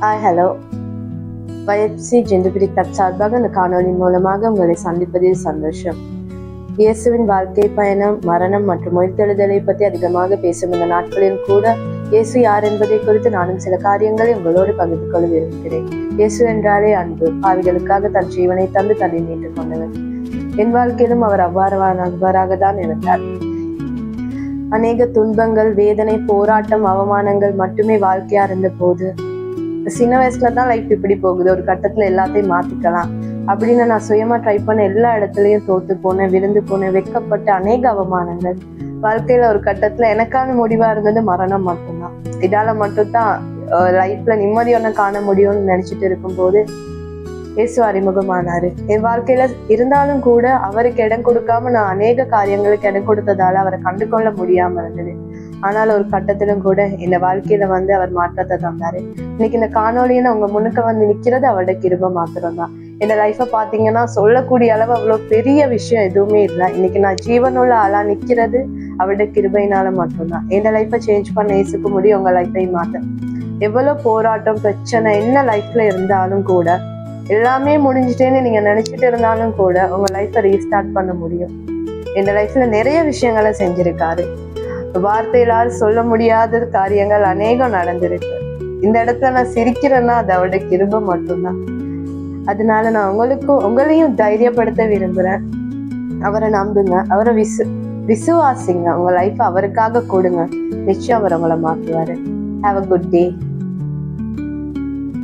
Hi hello. YFC ஜெண்டுபிடி club சார்பாக இந்த காணொலியின் மூலமாக உங்களை சந்திப்பதில் சந்தோஷம். இயேசுவின் வாழ்க்கை பயணம், மரணம் மற்றும் உயிர்த்தெழுதலை பற்றி அதிகமாக பேசும் இந்த நாட்களில் கூட இயேசு யார் என்பதை குறித்து நானும் சில காரியங்களை உங்களோடு பகிர்ந்து கொள்ள விரும்புகிறேன். இயேசு என்றாலே அன்பு. பாவிகளுக்காக தன் ஜீவனை தந்து தன்னை மீட்டுக் கொண்டவர். என் வாழ்க்கையிலும் அவர் அவ்வாறான அன்பராக தான் இருந்தார். அநேக துன்பங்கள், வேதனை, போராட்டம், அவமானங்கள் மட்டுமே வாழ்க்கையா இருந்த போது சின்ன வயசுலதான் லைஃப் இப்படி போகுது, ஒரு கட்டத்துல எல்லாத்தையும் மாத்திக்கலாம் அப்படின்னு நான் சுயமா ட்ரை பண்ண எல்லா இடத்துலயும் தோத்து போனேன், விழுந்து போனேன், வெட்கப்பட்ட அநேக அவமானங்கள். வாழ்க்கையில ஒரு கட்டத்துல எனக்கான முடிவா இருந்தது மரணம் மட்டும்தான். இதால மட்டும்தான் லைஃப்ல நிம்மதி ஒண்ணு காண முடியும்னு நினைச்சிட்டு இருக்கும் போது இயேசு அறிமுகமானாரு என் வாழ்க்கையில. இருந்தாலும் கூட அவருக்கு இடம் கொடுக்காம நான் அநேக காரியங்களுக்கு இடம் கொடுத்ததால அவரை கண்டு கொள்ள முடியாம இருந்தது. ஆனால் ஒரு கட்டத்திலும் கூட இந்த வாழ்க்கையில அவர் மாற்றத்தை தந்தாரு. இன்னைக்கு இந்த காணொலியில உங்க முன்னுக்கு நிக்கிறது அவருடைய கிருபை மாத்திரம்தான். இந்த லைஃபை பாத்தீங்கன்னா சொல்லக்கூடிய அளவு அவ்வளவு பெரிய விஷயம் எதுவுமே இல்லை. இன்னைக்கு நான் ஜீவனுள்ள ஆளா நிக்கிறது அவருடைய கிருபையினால மட்டும்தான். இந்த லைஃபை சேஞ்ச் பண்ண இயேசுக்கு முடியும் உங்க லைஃபை மாத்த. எவ்வளவு போராட்டம், பிரச்சனை என்ன லைஃப்ல இருந்தாலும் கூட, எல்லாமே முடிஞ்சிட்டேன்னு நீங்க நினைச்சிட்டு இருந்தாலும் கூட உங்க லைஃபை ரீஸ்டார்ட் பண்ண முடியும். இந்த லைஃப்ல நிறைய விஷயங்களை செஞ்சிருக்காரு. வார்த்தையிலால் சொல்ல முடியாத காரியங்கள் அநேகம் நடந்திருக்கு. இந்த இடத்துல நான் சிரிக்கிறேன்னா அது அவருடைய கிருபை மட்டும்தான். அதனால நான் உங்களையும் தைரியப்படுத்த விரும்புறேன். அவரை நம்புங்க, அவரை விசுவாசிங்க, உங்க லைஃப் அவருக்காக கொடுங்க. நிச்சயம் அவர் உங்களை மாற்றுவாரு. Have a good day.